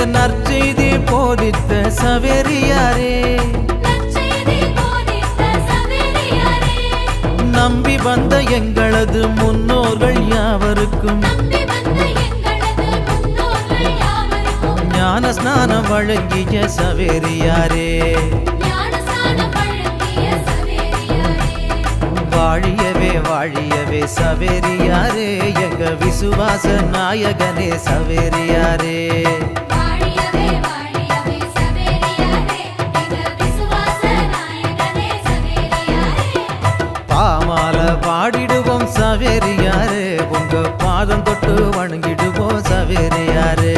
நற்செய்தி போதித்த சவேரியாரே நம்பி வந்த எங்களது முன்னோர்கள் யாவருக்கும் ஞான ஸ்நானம் வழங்கிய சவேரியாரே வாழியவே வாழியவே சவேரியாரே எங்க விசுவாச நாயகனே சவேரியாரே பாமால பாடிடுவோம் சவேரியாரே உங்க பாதம் தொட்டு வணங்கிடுவோம் சவேரியாரே